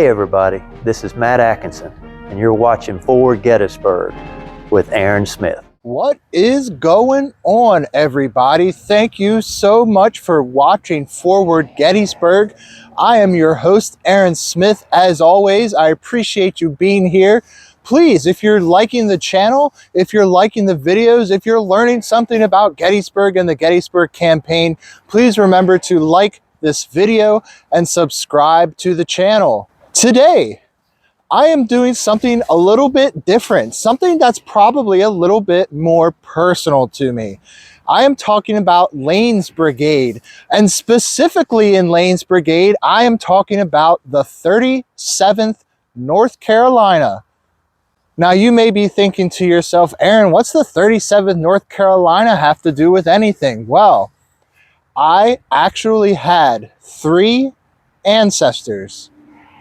Hey everybody, this is Matt Atkinson, and you're watching Forward Gettysburg with Aaron Smith. What is going on, everybody? Thank you so much for watching Forward Gettysburg. I am your host, Aaron Smith. As always, I appreciate you being here. Please, if you're liking the channel, if you're liking the videos, if you're learning something about Gettysburg and the Gettysburg campaign, please remember to like this video and subscribe to the channel. Today, I am doing something a little bit different, something that's probably a little bit more personal to me. I am talking about Lane's Brigade, and specifically in Lane's Brigade, I am talking about the 37th North Carolina. Now you may be thinking to yourself, Aaron, what's the 37th North Carolina have to do with anything? Well, I actually had 3 ancestors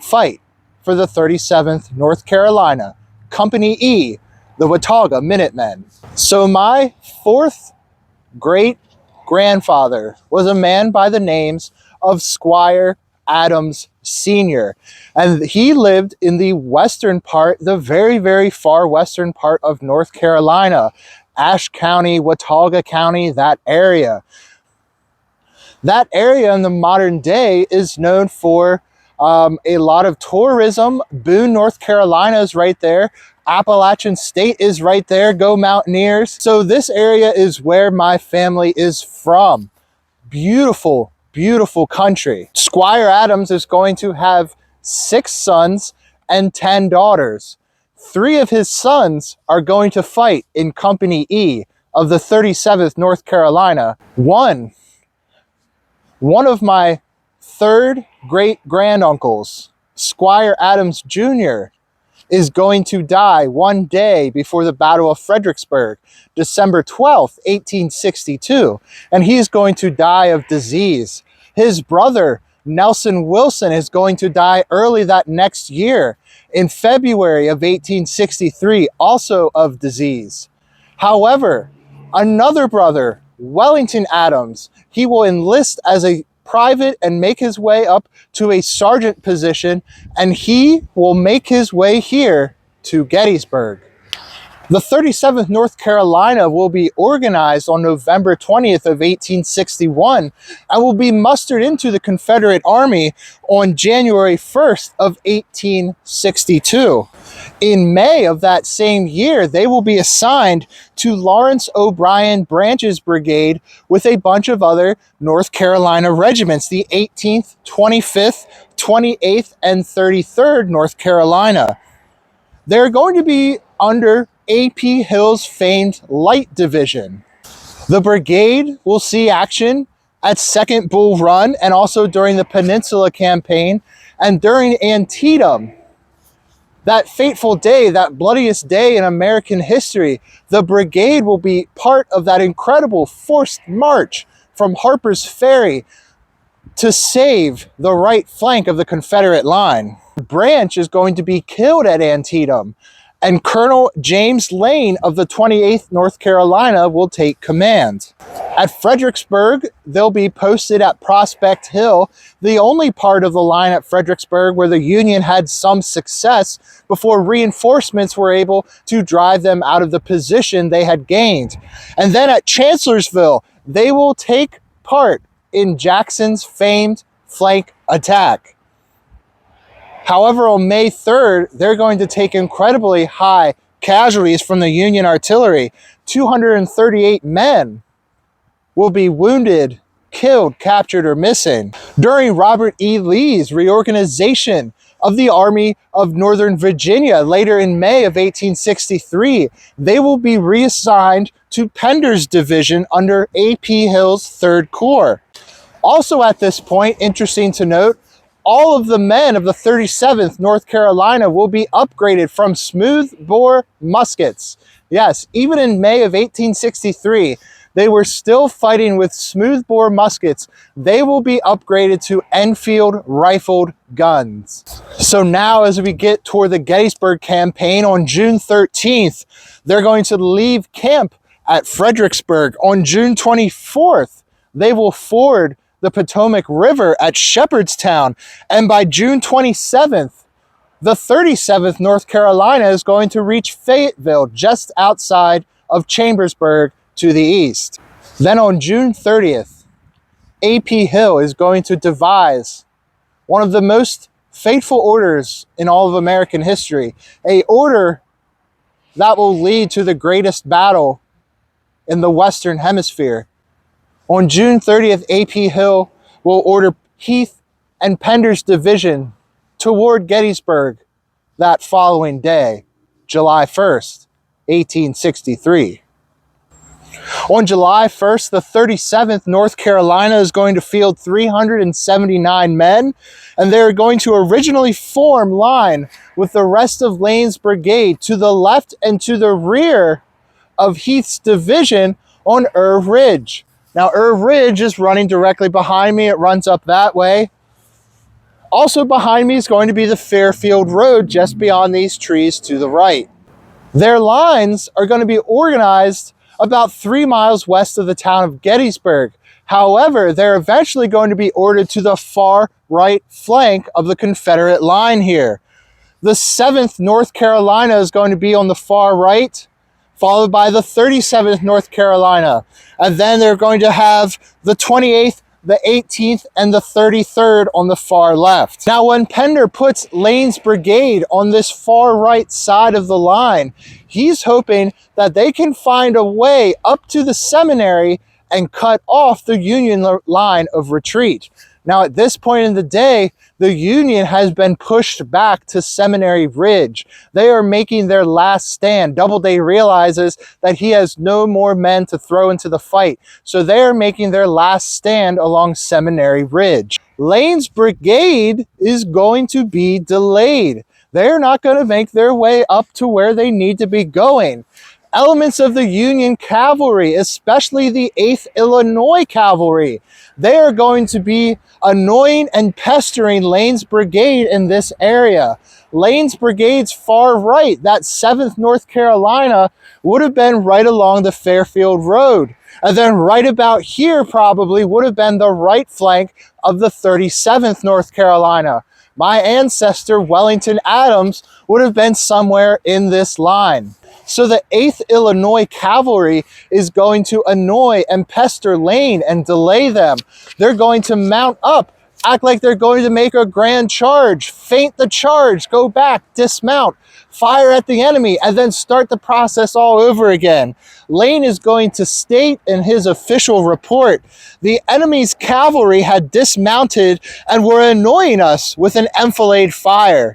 fight for the 37th North Carolina, Company E, the Watauga Minutemen. So my 4th great-grandfather was a man by the names of Squire Adams Sr. And he lived in the western part, the very, very far western part of North Carolina, Ashe County, Watauga County, that area. That area in the modern day is known for a lot of tourism. Boone, North Carolina is right there. Appalachian State is right there. Go Mountaineers. So this area is where my family is from. Beautiful, beautiful country. Squire Adams is going to have 6 sons and 10 daughters. 3 of his sons are going to fight in Company E of the 37th North Carolina. One of my 3rd great-granduncles, Squire Adams Jr., is going to die one day before the Battle of Fredericksburg, December 12th, 1862, and he's going to die of disease. His brother, Nelson Wilson, is going to die early that next year, in February of 1863, also of disease. However, another brother, Wellington Adams, he will enlist as a private and make his way up to a sergeant position, and he will make his way here to Gettysburg. The 37th North Carolina will be organized on November 20th of 1861 and will be mustered into the Confederate Army on January 1st of 1862. In May of that same year, they will be assigned to Lawrence O'Brien Branch's brigade with a bunch of other North Carolina regiments, the 18th, 25th, 28th, and 33rd North Carolina. They're going to be under A.P. Hill's famed Light Division. The brigade will see action at 2nd Bull Run and also during the Peninsula Campaign and during Antietam. That fateful day, that bloodiest day in American history, the brigade will be part of that incredible forced march from Harper's Ferry to save the right flank of the Confederate line. Branch is going to be killed at Antietam, and Colonel James Lane of the 28th North Carolina will take command. At Fredericksburg, they'll be posted at Prospect Hill, the only part of the line at Fredericksburg where the Union had some success before reinforcements were able to drive them out of the position they had gained. And then at Chancellorsville, they will take part in Jackson's famed flank attack. However, on May 3rd, they're going to take incredibly high casualties from the Union artillery. 238 men will be wounded, killed, captured, or missing. During Robert E. Lee's reorganization of the Army of Northern Virginia later in May of 1863, they will be reassigned to Pender's division under A.P. Hill's 3rd Corps. Also at this point, interesting to note, all of the men of the 37th North Carolina will be upgraded from smoothbore muskets. Yes, even in May of 1863, they were still fighting with smoothbore muskets. They will be upgraded to Enfield rifled guns. So now as we get toward the Gettysburg campaign on June 13th, they're going to leave camp at Fredericksburg. On June 24th, they will ford the Potomac River at Shepherdstown. And by June 27th, The 37th North Carolina is going to reach Fayetteville, just outside of Chambersburg to the east. Then on June 30th, A.P. Hill is going to devise one of the most fateful orders in all of American history, a order that will lead to the greatest battle in the Western Hemisphere. On June 30th, A.P. Hill will order Heath and Pender's division toward Gettysburg that following day, July 1st, 1863. On July 1st, the 37th North Carolina is going to field 379 men, and they're going to originally form line with the rest of Lane's brigade to the left and to the rear of Heath's division on Irv Ridge. Now, Irv Ridge is running directly behind me. It runs up that way. Also behind me is going to be the Fairfield Road just beyond these trees to the right. Their lines are going to be organized about 3 miles west of the town of Gettysburg. However, they're eventually going to be ordered to the far right flank of the Confederate line here. The 7th North Carolina is going to be on the far right, followed by the 37th North Carolina. And then they're going to have the 28th, the 18th, and the 33rd on the far left. Now, when Pender puts Lane's brigade on this far right side of the line, he's hoping that they can find a way up to the seminary and cut off the Union line of retreat. Now, at this point in the day, the Union has been pushed back to Seminary Ridge. They are making their last stand. Doubleday realizes that he has no more men to throw into the fight, so they are making their last stand along Seminary Ridge. Lane's brigade is going to be delayed. They're not going to make their way up to where they need to be going. Elements of the Union cavalry, especially the 8th Illinois Cavalry, they are going to be annoying and pestering Lane's brigade in this area. Lane's brigade's far right, that 7th North Carolina, would have been right along the Fairfield Road. And then right about here probably would have been the right flank of the 37th North Carolina. My ancestor, Wellington Adams, would have been somewhere in this line. So the 8th Illinois Cavalry is going to annoy and pester Lane and delay them. They're going to mount up, act like they're going to make a grand charge, feint the charge, go back, dismount, fire at the enemy, and then start the process all over again. Lane is going to state in his official report, the enemy's cavalry had dismounted and were annoying us with an enfilade fire.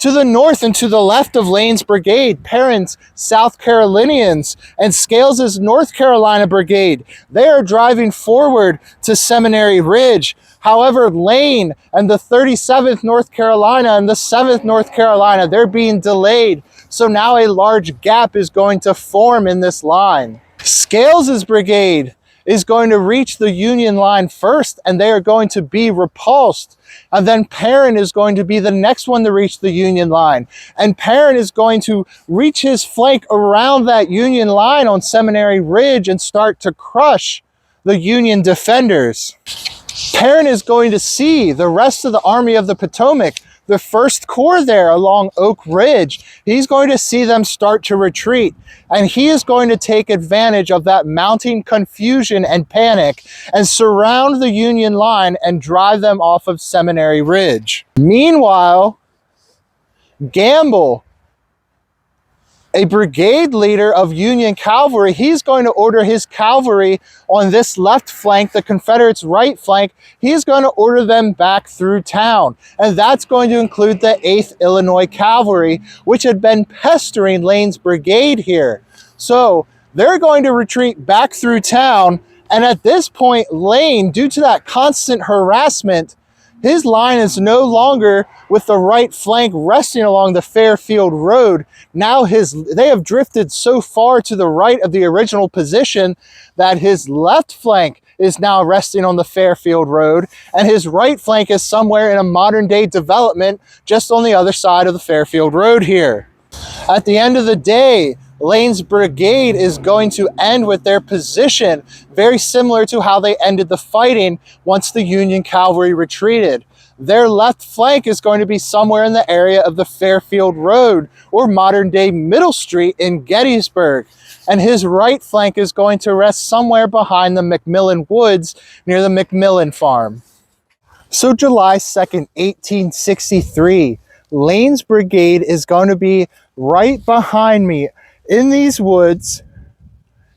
To the north and to the left of Lane's brigade, Perrin's South Carolinians and Scales's North Carolina brigade, they are driving forward to Seminary Ridge. However, Lane and the 37th North Carolina and the 7th North Carolina, they're being delayed. So now a large gap is going to form in this line. Scales's brigade is going to reach the Union line first, and they are going to be repulsed. And then Perrin is going to be the next one to reach the Union line. And Perrin is going to reach his flank around that Union line on Seminary Ridge and start to crush the Union defenders. Perrin is going to see the rest of the Army of the Potomac, the 1st Corps there along Oak Ridge. He's going to see them start to retreat, and he is going to take advantage of that mounting confusion and panic and surround the Union line and drive them off of Seminary Ridge. Meanwhile, Gamble, a brigade leader of Union cavalry, he's going to order his cavalry on this left flank, the Confederates' right flank. He's going to order them back through town. And that's going to include the 8th Illinois Cavalry, which had been pestering Lane's brigade here. So they're going to retreat back through town. And at this point, Lane, due to that constant harassment, his line is no longer with the right flank resting along the Fairfield Road. Now they have drifted so far to the right of the original position that his left flank is now resting on the Fairfield Road, and his right flank is somewhere in a modern day development just on the other side of the Fairfield Road here. At the end of the day, Lane's brigade is going to end with their position very similar to how they ended the fighting once the Union cavalry retreated. Their left flank is going to be somewhere in the area of the Fairfield Road, or modern-day Middle Street in Gettysburg. And his right flank is going to rest somewhere behind the McMillan Woods near the McMillan Farm. So July 2nd, 1863, Lane's brigade is going to be right behind me in these woods.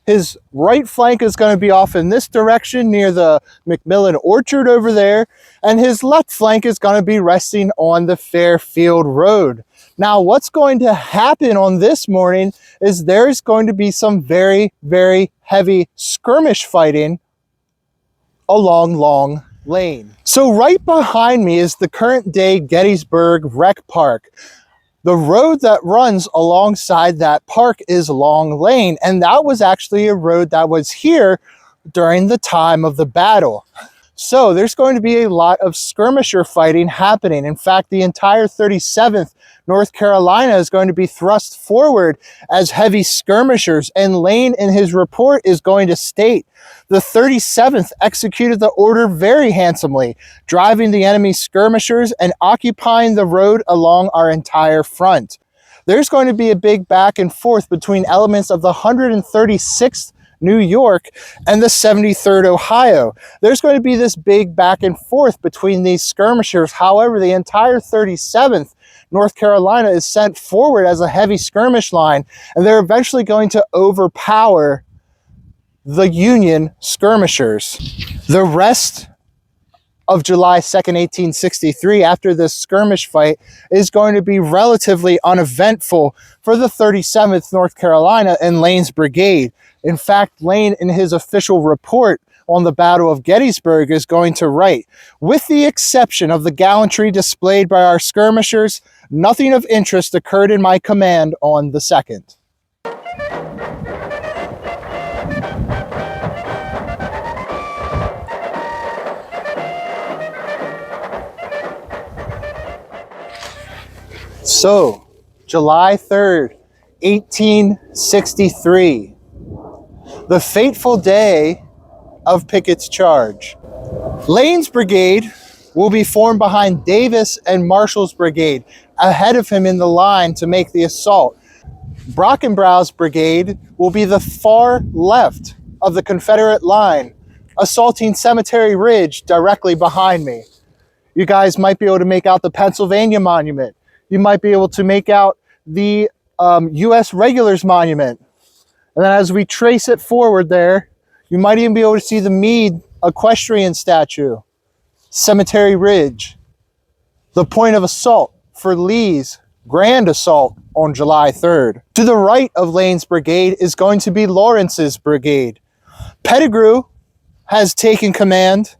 His right flank is going to be off in this direction near the McMillan Orchard over there, and his left flank is going to be resting on the Fairfield Road. Now, what's going to happen on this morning is there's going to be some very, very heavy skirmish fighting along Long Lane. So right behind me is the current day Gettysburg Rec Park. The road that runs alongside that park is Long Lane, and that was actually a road that was here during the time of the battle. So there's going to be a lot of skirmisher fighting happening. In fact, the entire 37th North Carolina is going to be thrust forward as heavy skirmishers, and Lane in his report is going to state, the 37th executed the order very handsomely, driving the enemy skirmishers and occupying the road along our entire front. There's going to be a big back and forth between elements of the 136th New York and the 73rd Ohio. There's going to be this big back and forth between these skirmishers. However, the entire 37th North Carolina is sent forward as a heavy skirmish line, and they're eventually going to overpower the Union skirmishers. The rest of July 2nd, 1863, after this skirmish fight, is going to be relatively uneventful for the 37th North Carolina and Lane's brigade. In fact, Lane, in his official report on the Battle of Gettysburg, is going to write, with the exception of the gallantry displayed by our skirmishers, nothing of interest occurred in my command on the 2nd. So, July 3rd, 1863, the fateful day of Pickett's charge. Lane's brigade will be formed behind Davis and Marshall's brigade, ahead of him in the line to make the assault. Brockenbrow's brigade will be the far left of the Confederate line, assaulting Cemetery Ridge directly behind me. You guys might be able to make out the Pennsylvania Monument. You might be able to make out the U.S. Regulars Monument. And then as we trace it forward there, you might even be able to see the Meade equestrian statue, Cemetery Ridge, the point of assault for Lee's grand assault on July 3rd. To the right of Lane's brigade is going to be Lawrence's brigade. Pettigrew has taken command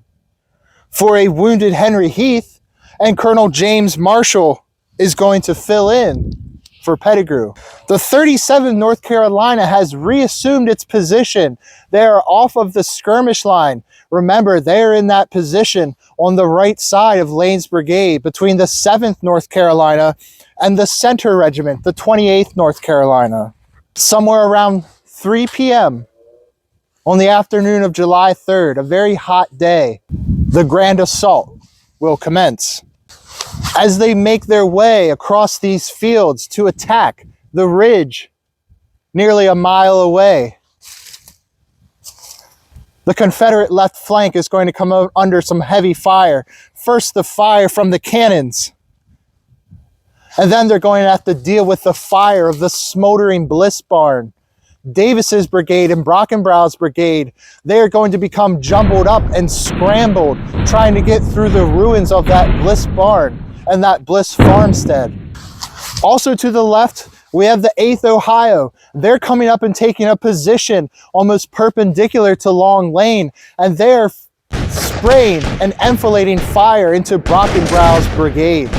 for a wounded Henry Heath, and Colonel James Marshall is going to fill in for Pettigrew. The 37th North Carolina has reassumed its position. They are off of the skirmish line. Remember, they are in that position on the right side of Lane's brigade between the 7th North Carolina and the Center Regiment, the 28th North Carolina. Somewhere around 3 p.m. on the afternoon of July 3rd, a very hot day, the grand assault will commence. As they make their way across these fields to attack the ridge nearly a mile away, the Confederate left flank is going to come out under some heavy fire. First, the fire from the cannons, and then they're going to have to deal with the fire of the smoldering Bliss Barn. Davis's brigade and Brockenbrow's brigade, they are going to become jumbled up and scrambled, trying to get through the ruins of that Bliss Barn and that Bliss farmstead. Also to the left, we have the 8th Ohio. They're coming up and taking a position almost perpendicular to Long Lane, and they're spraying and enfilading fire into Brockenbrow's brigade.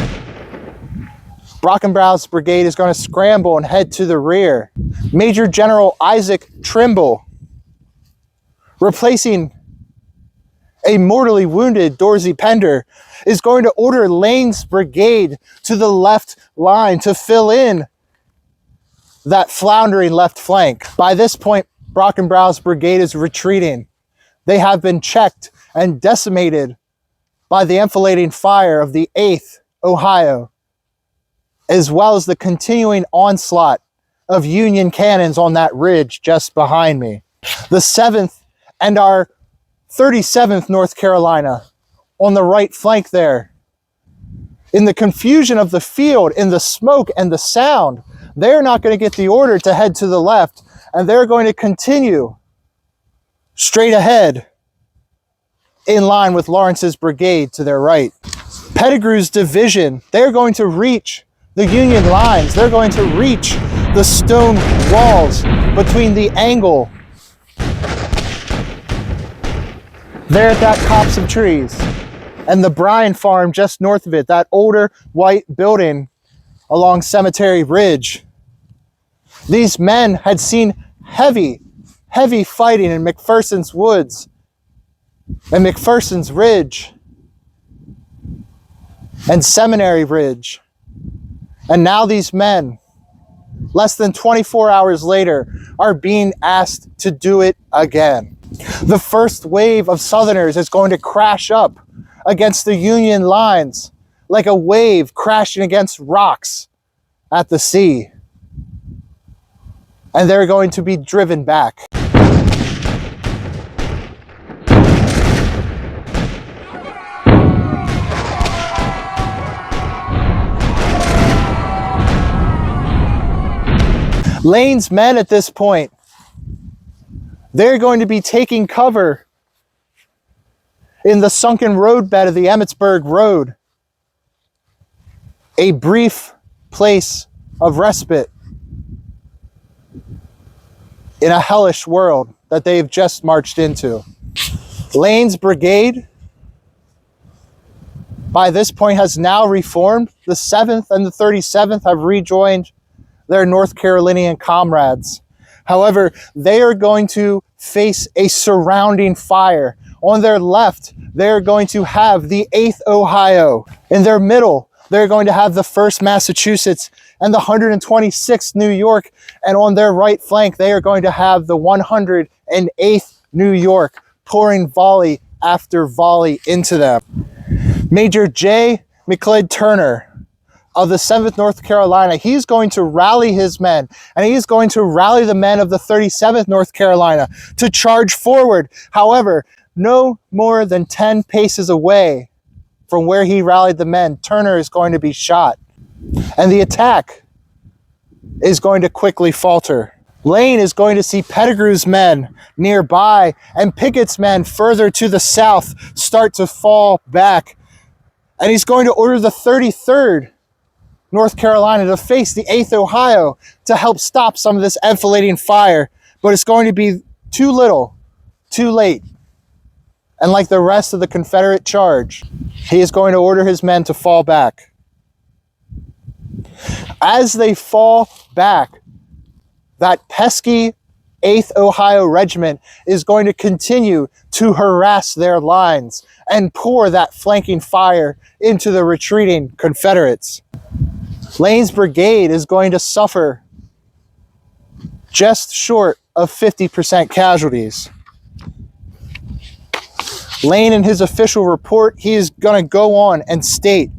Brockenbrow's brigade is going to scramble and head to the rear. Major General Isaac Trimble, replacing a mortally wounded Dorsey Pender, is going to order Lane's brigade to the left line to fill in that floundering left flank. By this point, Brockenbrau's brigade is retreating. They have been checked and decimated by the enfilading fire of the 8th Ohio, as well as the continuing onslaught of Union cannons on that ridge just behind me. The 7th and our 37th North Carolina on the right flank there. In the confusion of the field, in the smoke and the sound, they're not going to get the order to head to the left, and they're going to continue straight ahead in line with Lawrence's brigade to their right. Pettigrew's division, they're going to reach the Union lines. They're going to reach the stone walls between the angle there at that copse of trees and the Bryan farm just north of it, that older white building along Cemetery Ridge. These men had seen heavy fighting in McPherson's Woods and McPherson's Ridge and Seminary Ridge. And now these men, less than 24 hours later, are being asked to do it again. The first wave of Southerners is going to crash up against the Union lines like a wave crashing against rocks at the sea. And they're going to be driven back. Lane's men at this point, they're going to be taking cover in the sunken roadbed of the Emmitsburg Road, a brief place of respite in a hellish world that they've just marched into. Lane's brigade, by this point, has now reformed. The 7th and the 37th have rejoined their North Carolinian comrades. However, they are going to face a surrounding fire. On their left, they're going to have the 8th Ohio. In their middle, they're going to have the 1st Massachusetts and the 126th New York. And on their right flank, they are going to have the 108th New York, pouring volley after volley into them. Major J. McLeod Turner of the 7th North Carolina, he's going to rally his men, and he's going to rally the men of the 37th North Carolina to charge forward. However, no more than 10 paces away from where he rallied the men, Turner is going to be shot, and the attack is going to quickly falter. Lane is going to see Pettigrew's men nearby and Pickett's men further to the south start to fall back, and he's going to order the 33rd North Carolina to face the 8th Ohio to help stop some of this enfilading fire, but it's going to be too little, too late. And like the rest of the Confederate charge, he is going to order his men to fall back. As they fall back, that pesky 8th Ohio Regiment is going to continue to harass their lines and pour that flanking fire into the retreating Confederates. Lane's brigade is going to suffer just short of 50% casualties. Lane, in his official report, he is going to go on and state,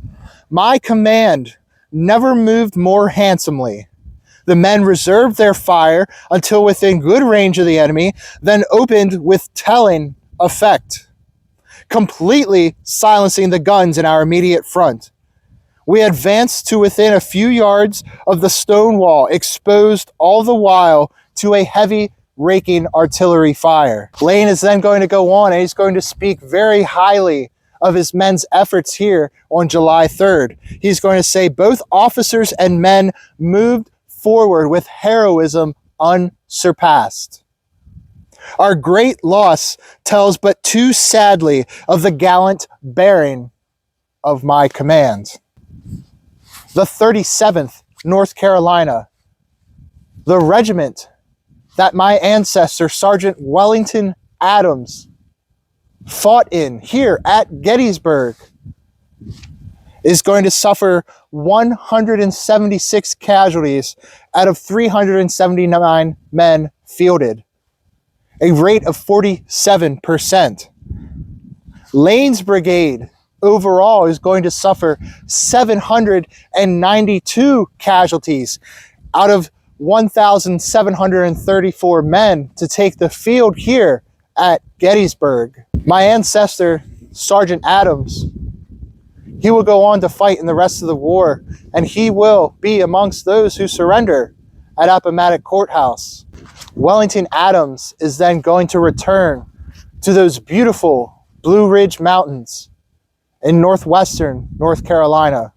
"My command never moved more handsomely. The men reserved their fire until within good range of the enemy, then opened with telling effect, completely silencing the guns in our immediate front. We advanced to within a few yards of the stone wall, exposed all the while to a heavy raking artillery fire." Lane is then going to go on and he's going to speak very highly of his men's efforts here on July 3rd. He's going to say both officers and men moved forward with heroism unsurpassed. Our great loss tells but too sadly of the gallant bearing of my command. The 37th North Carolina, the regiment that my ancestor, Sergeant Wellington Adams, fought in here at Gettysburg, is going to suffer 176 casualties out of 379 men fielded, a rate of 47%. Lane's brigade overall is going to suffer 792 casualties out of 1,734 men to take the field here at Gettysburg. My ancestor, Sergeant Adams, he will go on to fight in the rest of the war, and he will be amongst those who surrender at Appomattox Courthouse. Wellington Adams is then going to return to those beautiful Blue Ridge Mountains in northwestern North Carolina.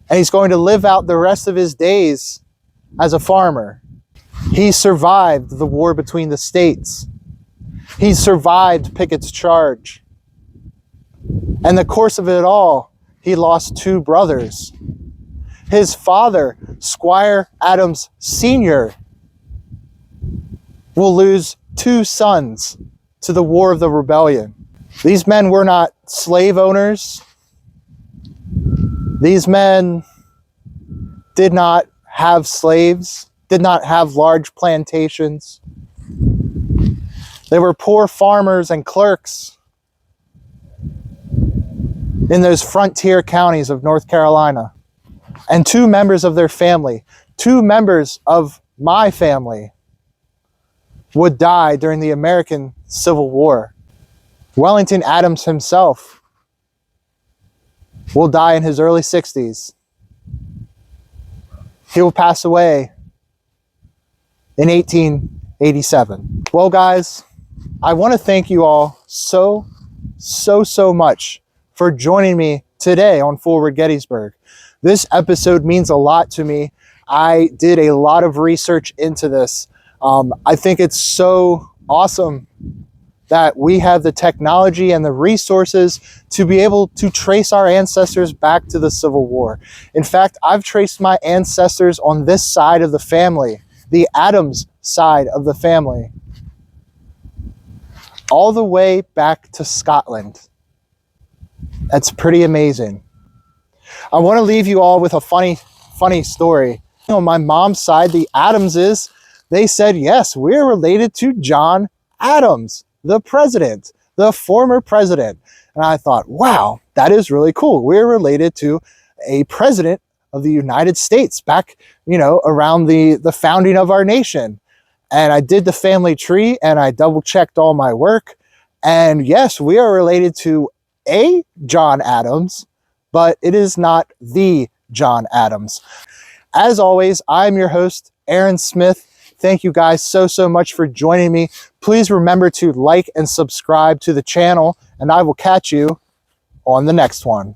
And he's going to live out the rest of his days as a farmer. He survived the war between the states. He survived Pickett's charge. And in the course of it all, he lost 2 brothers. His father, Squire Adams Sr., will lose 2 sons to the War of the Rebellion. These men were not slave owners. These men did not have slaves, did not have large plantations. They were poor farmers and clerks in those frontier counties of North Carolina. And 2 members of their family, 2 members of my family, would die during the American Civil War. Wellington Adams himself will die in his early 60s. He will pass away in 1887. Well, guys, I want to thank you all so much for joining me today on Forward Gettysburg. This episode means a lot to me. I did a lot of research into this. I think it's so awesome that we have the technology and the resources to be able to trace our ancestors back to the Civil War. In fact, I've traced my ancestors on this side of the family, the Adams side of the family, all the way back to Scotland. That's pretty amazing. I want to leave you all with a funny story. On my mom's side, the Adamses, they said, yes, we're related to John Adams, the president, the former president. And I thought, wow, that is really cool. We're related to a president of the United States back, around the founding of our nation. And I did the family tree and I double checked all my work. And yes, we are related to a John Adams, but it is not the John Adams. As always, I'm your host, Aaron Smith. Thank you guys so much for joining me. Please remember to like and subscribe to the channel, and I will catch you on the next one.